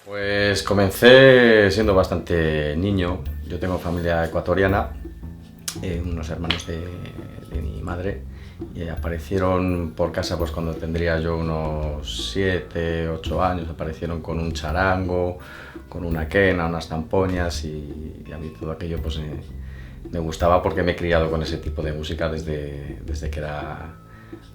Pues comencé siendo bastante niño. Yo tengo familia ecuatoriana, unos hermanos de mi madre, y aparecieron por casa pues cuando tendría yo unos 7, 8 años. Aparecieron con un charango, con una quena, unas zampoñas, y a mí todo aquello pues me gustaba porque me he criado con ese tipo de música desde que era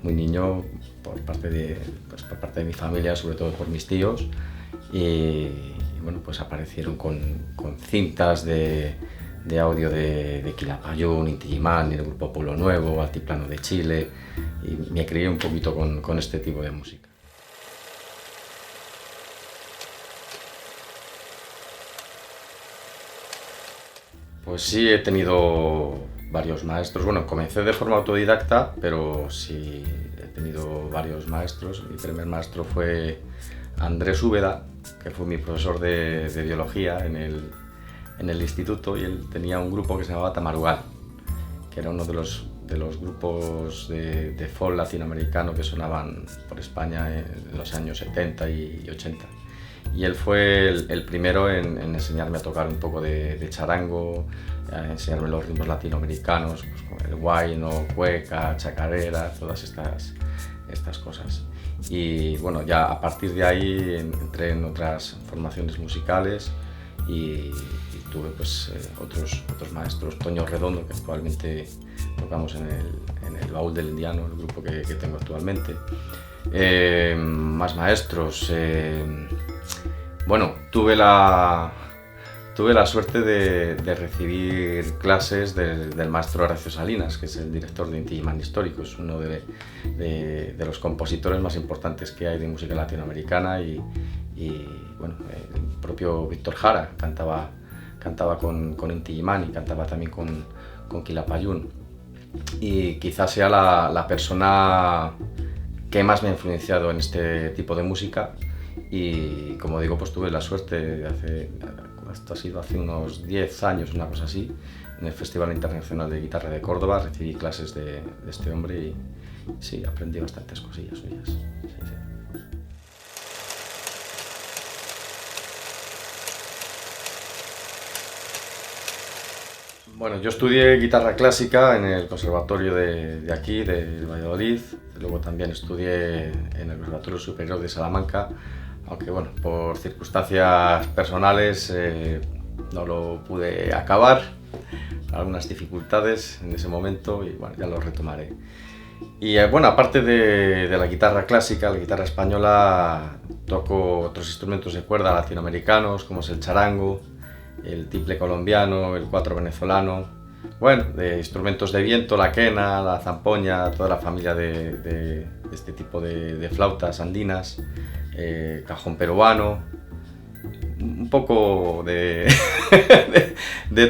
muy niño, por parte de mi familia, sobre todo por mis tíos. Y bueno, pues aparecieron con cintas de audio de Quilapayún, Inti Illimani, el grupo Pueblo Nuevo, Altiplano de Chile, y me crié un poquito con este tipo de música. Pues sí, he tenido varios maestros. Bueno, comencé de forma autodidacta, pero sí he tenido varios maestros. Mi primer maestro fue Andrés Úbeda, que fue mi profesor de biología en el instituto, y él tenía un grupo que se llamaba Tamarugal, que era uno de los grupos de folk latinoamericano que sonaban por España en los años 70 y 80. Y él fue el primero en enseñarme a tocar un poco de charango, a enseñarme los ritmos latinoamericanos, pues como el huayno, cueca, chacarera, todas estas cosas. Y bueno, ya a partir de ahí entré en otras formaciones musicales y tuve pues otros maestros. Toño Redondo, que actualmente tocamos en el Baúl del Indiano, el grupo que tengo actualmente. Más maestros. Bueno, tuve la suerte de recibir clases del maestro Horacio Salinas, que es el director de Inti Illimani Histórico. Es uno de los compositores más importantes que hay de música latinoamericana, y bueno, el propio Víctor Jara cantaba con Inti Illimani, cantaba también con Quilapayún, y quizás sea la persona que más me ha influenciado en este tipo de música. Y como digo, pues tuve la suerte esto ha sido hace unos 10 años, una cosa así, en el Festival Internacional de Guitarra de Córdoba recibí clases de este hombre, y sí, aprendí bastantes cosillas suyas. Sí, sí. Bueno, yo estudié guitarra clásica en el conservatorio de aquí, de Valladolid. Luego también estudié en el Conservatorio Superior de Salamanca, aunque bueno, por circunstancias personales no lo pude acabar, algunas dificultades en ese momento, y bueno, ya lo retomaré. Y bueno, aparte de la guitarra clásica, la guitarra española, toco otros instrumentos de cuerda latinoamericanos, como es el charango, el tiple colombiano, el cuatro venezolano. Bueno, de instrumentos de viento, la quena, la zampoña, toda la familia de este tipo de flautas andinas, cajón peruano, un poco de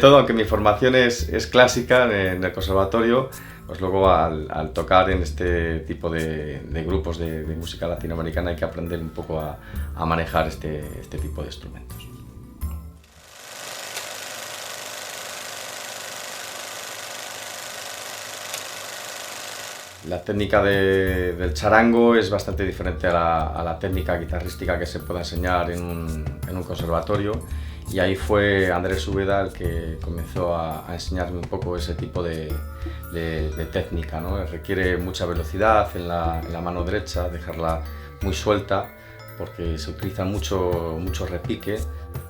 todo, aunque mi formación es clásica en el conservatorio. Pues luego al tocar en este tipo de grupos de música latinoamericana hay que aprender un poco a manejar este tipo de instrumentos. La técnica del charango es bastante diferente a la técnica guitarrística que se puede enseñar en un conservatorio, y ahí fue Andrés Úbeda el que comenzó a enseñarme un poco ese tipo de técnica, ¿no? Requiere mucha velocidad en la mano derecha, dejarla muy suelta, porque se utiliza mucho repique.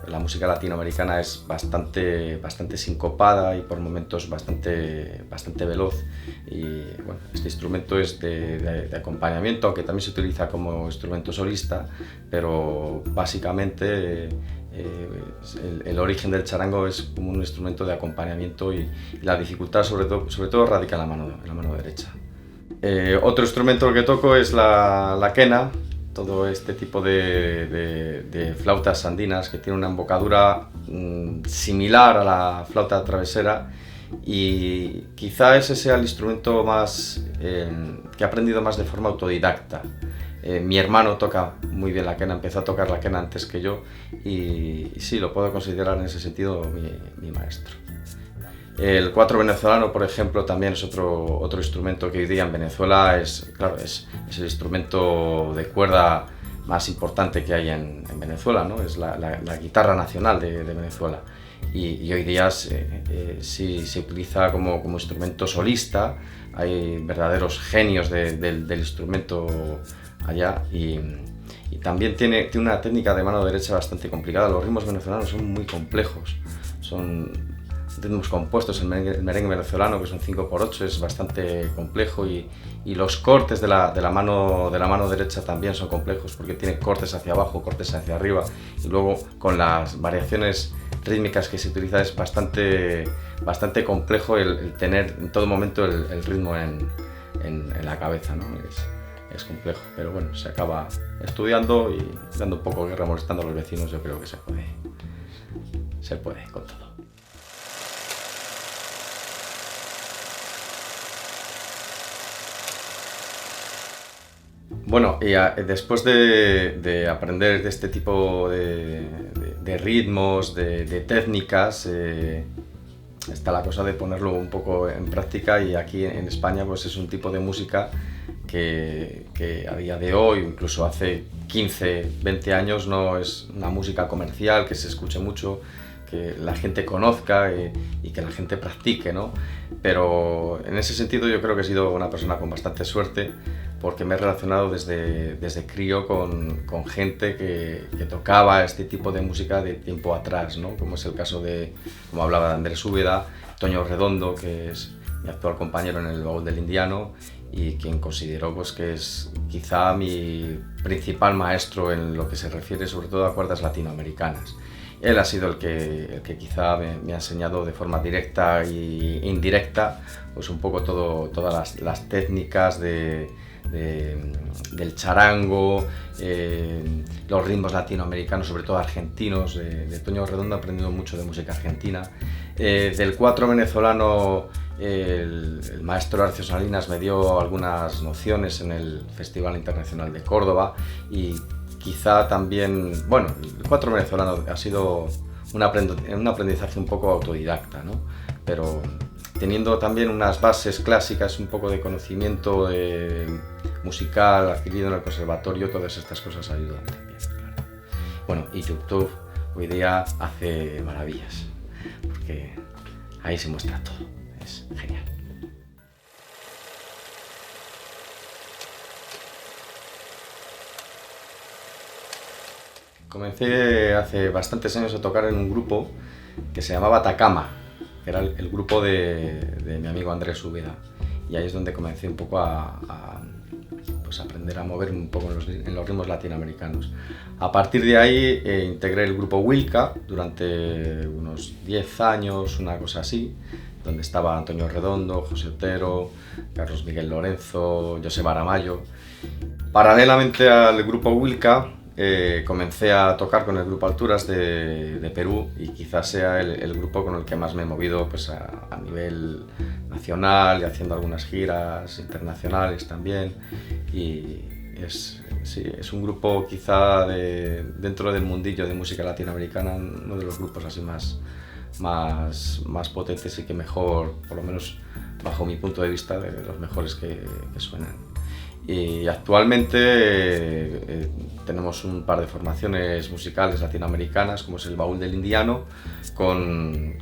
La música latinoamericana es bastante sincopada y por momentos bastante veloz, y bueno, este instrumento es de acompañamiento, aunque también se utiliza como instrumento solista, pero básicamente el origen del charango es como un instrumento de acompañamiento, y la dificultad sobre todo radica en la mano derecha. Otro instrumento que toco es la quena. Todo este tipo de flautas andinas que tiene una embocadura similar a la flauta travesera, y quizá ese sea el instrumento más que he aprendido más de forma autodidacta. Mi hermano toca muy bien la quena, empezó a tocar la quena antes que yo, y sí, lo puedo considerar en ese sentido mi maestro. El cuatro venezolano, por ejemplo, también es otro instrumento que hoy día en Venezuela es el instrumento de cuerda más importante que hay en Venezuela, ¿no? Es la guitarra nacional de Venezuela. Y hoy día sí se utiliza como instrumento solista. Hay verdaderos genios del instrumento allá, y también tiene una técnica de mano derecha bastante complicada. Los ritmos venezolanos son muy complejos, son ritmos compuestos. El merengue venezolano, que es un 5×8, es bastante complejo, y los cortes de la mano derecha también son complejos, porque tiene cortes hacia abajo, cortes hacia arriba, y luego con las variaciones rítmicas que se utiliza es bastante complejo el tener en todo momento el ritmo en la cabeza, ¿no? Es complejo, pero bueno, se acaba estudiando y dando un poco de guerra, molestando a los vecinos. Yo creo que se puede con todo. Bueno, y después de aprender de este tipo de ritmos, de técnicas, está la cosa de ponerlo un poco en práctica, y aquí en España pues es un tipo de música que a día de hoy, incluso hace 15, 20 años, no es una música comercial que se escuche mucho, que la gente conozca y que la gente practique, ¿no? Pero en ese sentido yo creo que he sido una persona con bastante suerte, porque me he relacionado desde crío con gente que tocaba este tipo de música de tiempo atrás, ¿no? Como es el caso como hablaba, de Andrés Úbeda, Toño Redondo, que es mi actual compañero en el Baúl del Indiano, y quien considero pues que es quizá mi principal maestro en lo que se refiere sobre todo a cuerdas latinoamericanas. Él ha sido el que quizá me ha enseñado de forma directa e indirecta pues un poco todas las técnicas del charango, los ritmos latinoamericanos, sobre todo argentinos. De Toño Redondo he aprendido mucho de música argentina. Del cuatro venezolano, el maestro Arcio Salinas me dio algunas nociones en el Festival Internacional de Córdoba, y quizá también, bueno, el cuatro venezolano ha sido un aprendizaje un poco autodidacta, ¿no? Pero teniendo también unas bases clásicas, un poco de conocimiento musical adquirido en el conservatorio, todas estas cosas ayudan también, claro. Bueno, y YouTube hoy día hace maravillas, porque ahí se muestra todo, es genial. Comencé hace bastantes años a tocar en un grupo que se llamaba Atacama, que era el grupo de mi amigo Andrés Úbeda, y ahí es donde comencé un poco pues aprender a mover un poco en los ritmos latinoamericanos. A partir de ahí integré el grupo Wilca durante unos 10 años, una cosa así, donde estaba Antonio Redondo, José Otero, Carlos Miguel Lorenzo, José Aramayo. Paralelamente al grupo Wilca, comencé a tocar con el grupo Alturas de Perú, y quizás sea el grupo con el que más me he movido pues, a nivel nacional, y haciendo algunas giras internacionales también. Y es un grupo quizá dentro del mundillo de música latinoamericana, uno de los grupos así más potentes y que mejor, por lo menos bajo mi punto de vista, de los mejores que suenan. Y actualmente tenemos un par de formaciones musicales latinoamericanas, como es el Baúl del Indiano, con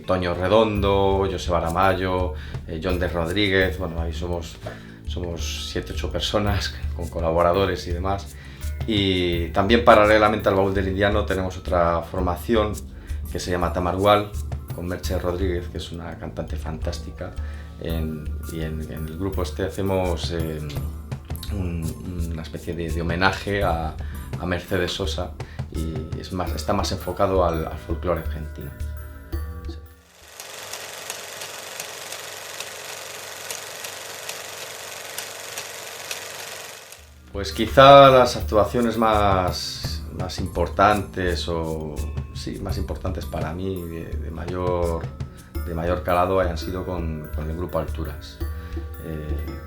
Toño Redondo, José Aramayo, John de Rodríguez. Bueno, ahí somos 7-8 personas con colaboradores y demás. Y también paralelamente al Baúl del Indiano tenemos otra formación que se llama Tamargual, con Merche Rodríguez, que es una cantante fantástica. Y en el grupo hacemos una especie de homenaje a Mercedes Sosa, y está más enfocado al folclore argentino. Sí. Pues quizá las actuaciones más importantes, más importantes para mí, de mayor calado, hayan sido con el grupo Alturas.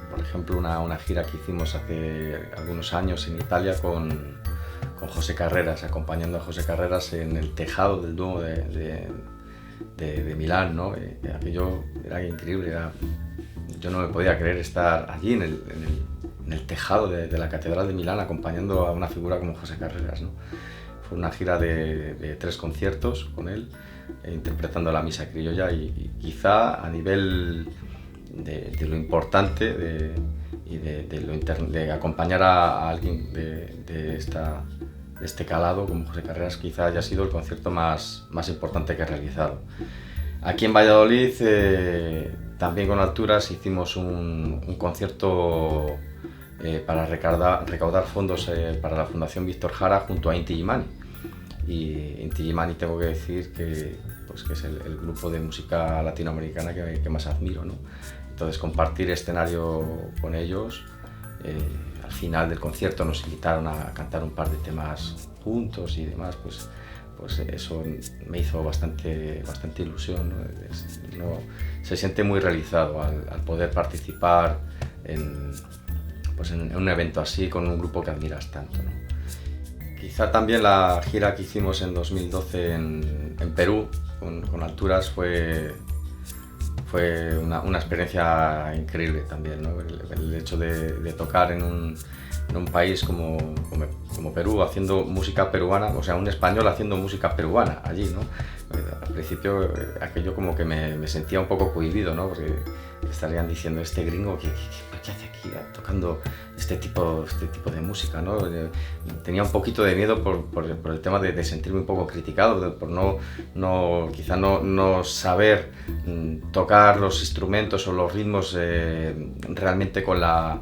Por ejemplo, una gira que hicimos hace algunos años en Italia con José Carreras, acompañando a José Carreras en el tejado del Duomo de Milán, ¿no? Aquello era increíble, yo no me podía creer estar allí en en el tejado de la Catedral de Milán acompañando a una figura como José Carreras, ¿no? Fue una gira de 3 conciertos con él, interpretando la misa criolla y quizá a nivel de lo importante de acompañar a alguien de este calado como José Carreras, quizá haya sido el concierto más importante que he realizado. Aquí en Valladolid, también con Alturas, hicimos un concierto para recaudar fondos para la Fundación Víctor Jara junto a Inti Illimani. Y Inti Illimani, tengo que decir que es el grupo de música latinoamericana que más admiro, ¿no? Entonces, compartir escenario con ellos, al final del concierto nos invitaron a cantar un par de temas juntos y demás, pues eso me hizo bastante ilusión, ¿no? Se siente muy realizado al poder participar en un evento así con un grupo que admiras tanto, ¿no? Quizá también la gira que hicimos en 2012 en Perú con Alturas fue una experiencia increíble también, ¿no? El hecho de tocar en un país como Perú, haciendo música peruana, o sea, un español haciendo música peruana allí, ¿no? Al principio aquello como que me sentía un poco cohibido, ¿no? Porque estarían diciendo, este gringo, ¿qué hace aquí tocando este tipo de música, ¿no? Tenía un poquito de miedo por el tema de sentirme un poco criticado, por quizá no saber tocar los instrumentos o los ritmos realmente con la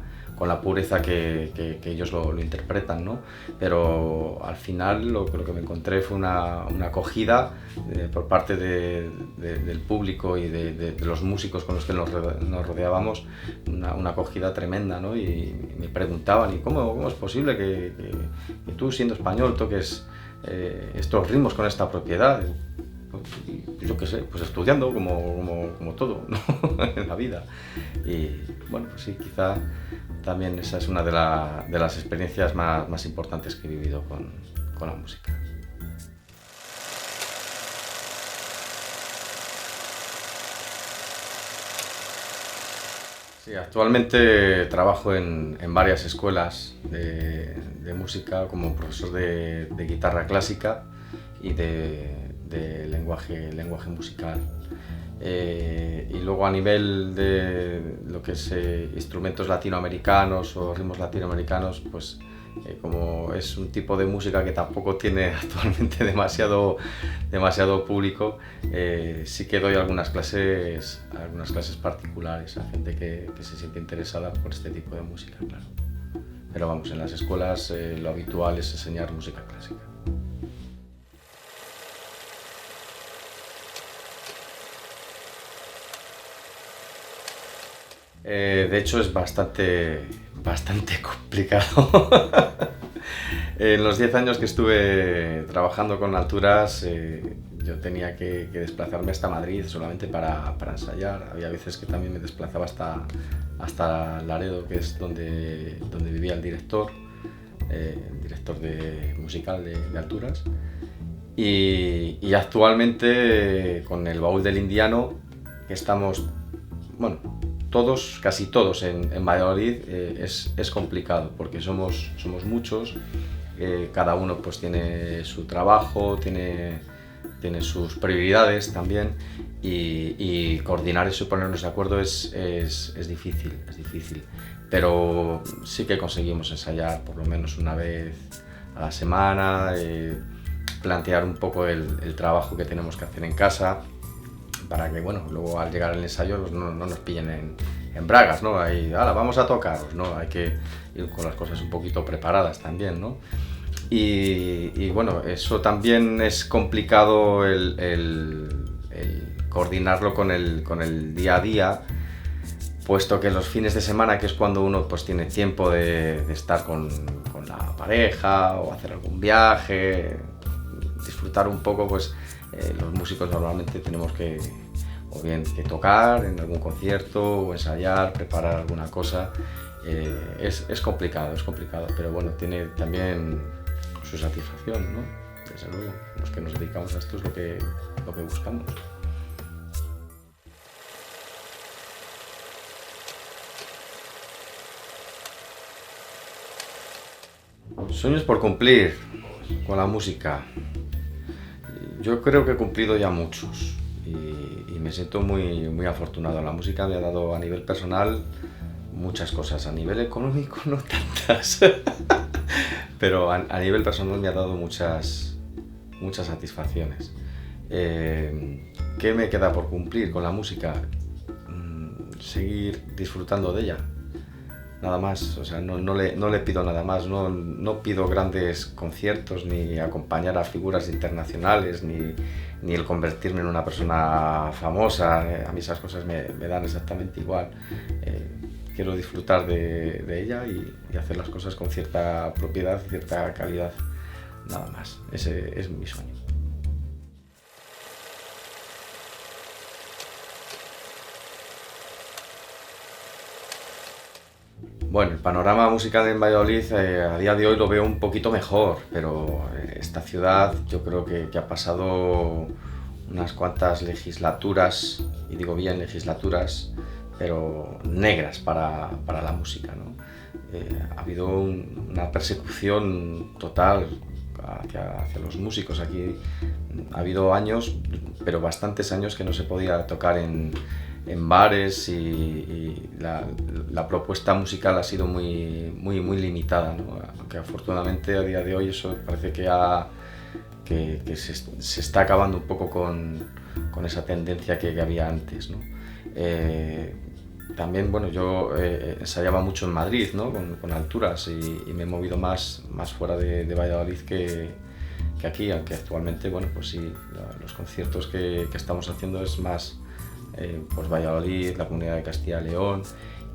pureza que ellos lo interpretan, ¿no? Pero al final lo que me encontré fue una acogida por parte del público y de los músicos con los que nos rodeábamos, una acogida tremenda, ¿no? Y me preguntaban, ¿y cómo es posible que tú, siendo español, toques estos ritmos con esta propiedad? Y yo qué sé, pues estudiando como todo, ¿no? En la vida. Y bueno, pues sí, quizá también esa es una de las experiencias más importantes que he vivido con la música. Sí, actualmente trabajo en varias escuelas de música como profesor de guitarra clásica y de lenguaje musical. Y luego a nivel de lo que es instrumentos latinoamericanos o ritmos latinoamericanos, pues como es un tipo de música que tampoco tiene actualmente demasiado público, sí que doy algunas clases particulares a gente que se siente interesada por este tipo de música, claro. Pero vamos, en las escuelas lo habitual es enseñar música clásica. De hecho es bastante complicado. En los 10 años que estuve trabajando con Alturas, yo tenía que desplazarme hasta Madrid solamente para ensayar. Había veces que también me desplazaba hasta Laredo, que es donde vivía el director musical de Alturas. Y actualmente con el Baúl del Indiano, que estamos, bueno, casi todos en Valladolid, es complicado porque somos muchos, cada uno pues tiene su trabajo, tiene sus prioridades también y coordinar eso y ponernos de acuerdo es difícil, pero sí que conseguimos ensayar por lo menos una vez a la semana, plantear un poco el trabajo que tenemos que hacer en casa, para que luego al llegar al ensayo no nos pillen en bragas, ¿no? Ahí, vamos a tocaros, ¿no? Hay que ir con las cosas un poquito preparadas también, ¿no? Y bueno, eso también es complicado el coordinarlo con el día a día, puesto que los fines de semana, que es cuando uno pues tiene tiempo de estar con la pareja o hacer algún viaje, disfrutar un poco, pues los músicos normalmente tenemos que tocar en algún concierto o ensayar, preparar alguna cosa. Es complicado, pero bueno, tiene también su satisfacción, ¿no? Desde luego, los que nos dedicamos a esto es lo que buscamos. Sueños por cumplir con la música. Yo creo que he cumplido ya muchos y me siento muy afortunado. La música me ha dado a nivel personal muchas cosas, a nivel económico no tantas, pero a nivel personal me ha dado muchas satisfacciones. ¿Qué me queda por cumplir con la música? Seguir disfrutando de ella. Nada más, o sea, no le pido nada más, no pido grandes conciertos, ni acompañar a figuras internacionales, ni el convertirme en una persona famosa. A mí esas cosas me dan exactamente igual. Quiero disfrutar de ella y hacer las cosas con cierta propiedad, cierta calidad, nada más. Ese es mi sueño. Bueno, el panorama musical en Valladolid a día de hoy lo veo un poquito mejor, pero esta ciudad yo creo que ha pasado unas cuantas legislaturas, y digo bien legislaturas, pero negras para la música, ¿no? Ha habido una persecución total hacia los músicos. Aquí ha habido años, pero bastantes años, que no se podía tocar en bares y la propuesta musical ha sido muy limitada, ¿no? Aunque afortunadamente a día de hoy eso parece que se está acabando un poco con esa tendencia que había antes, ¿no? También, bueno, yo ensayaba mucho en Madrid, ¿no? con Alturas y me he movido más fuera de Valladolid que aquí, aunque actualmente, bueno, pues sí, los conciertos que estamos haciendo es más pues Valladolid, la Comunidad de Castilla y León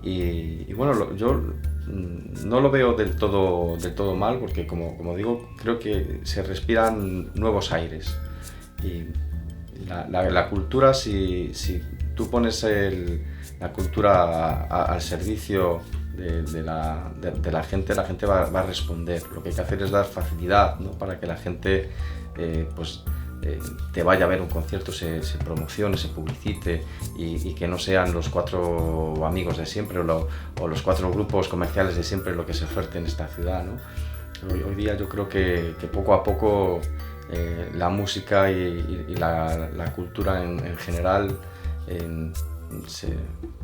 y bueno, yo no lo veo del todo mal, porque como digo, creo que se respiran nuevos aires y la cultura, si tú pones la cultura al servicio de la gente va a responder. Lo que hay que hacer es dar facilidad, ¿no? Para que la gente te vaya a ver un concierto, se promocione, se publicite y que no sean los 4 amigos de siempre o los 4 grupos comerciales de siempre lo que se oferte en esta ciudad, ¿no? Hoy día yo creo que poco a poco la música y la cultura en general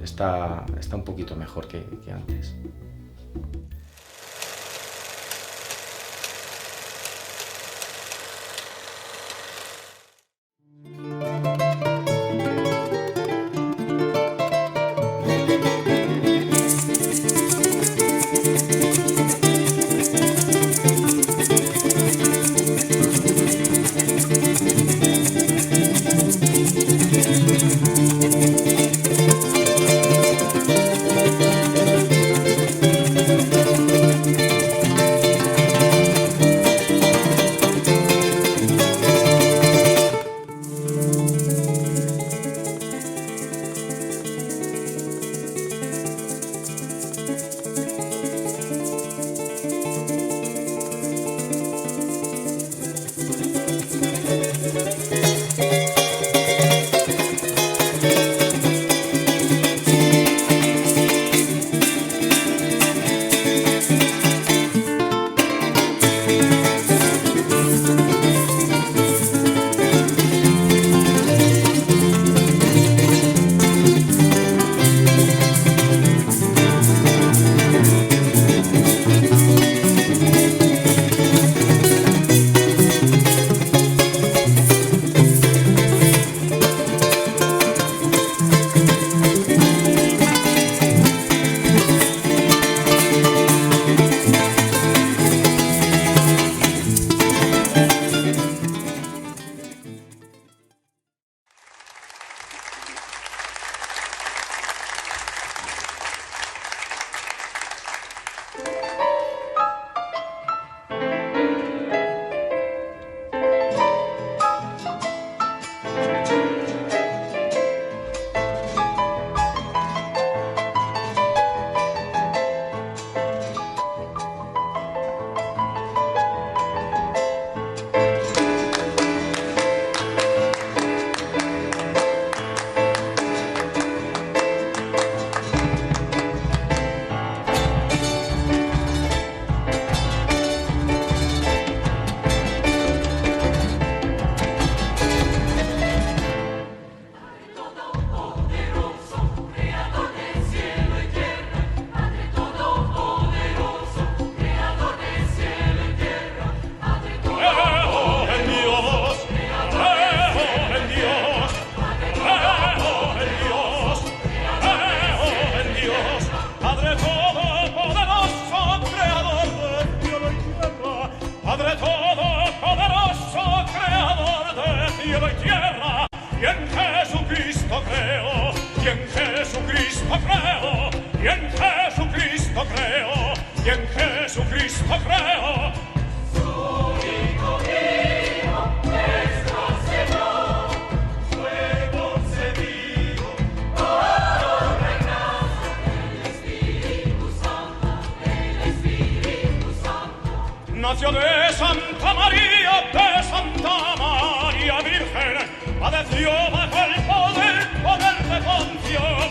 está un poquito mejor que antes. Cristo creo. Su Hijo vivo, nuestro Señor, fue concebido para reinar. El Espíritu Santo, el Espíritu Santo. Nació de Santa María Virgen, padeció bajo el poder de Poncio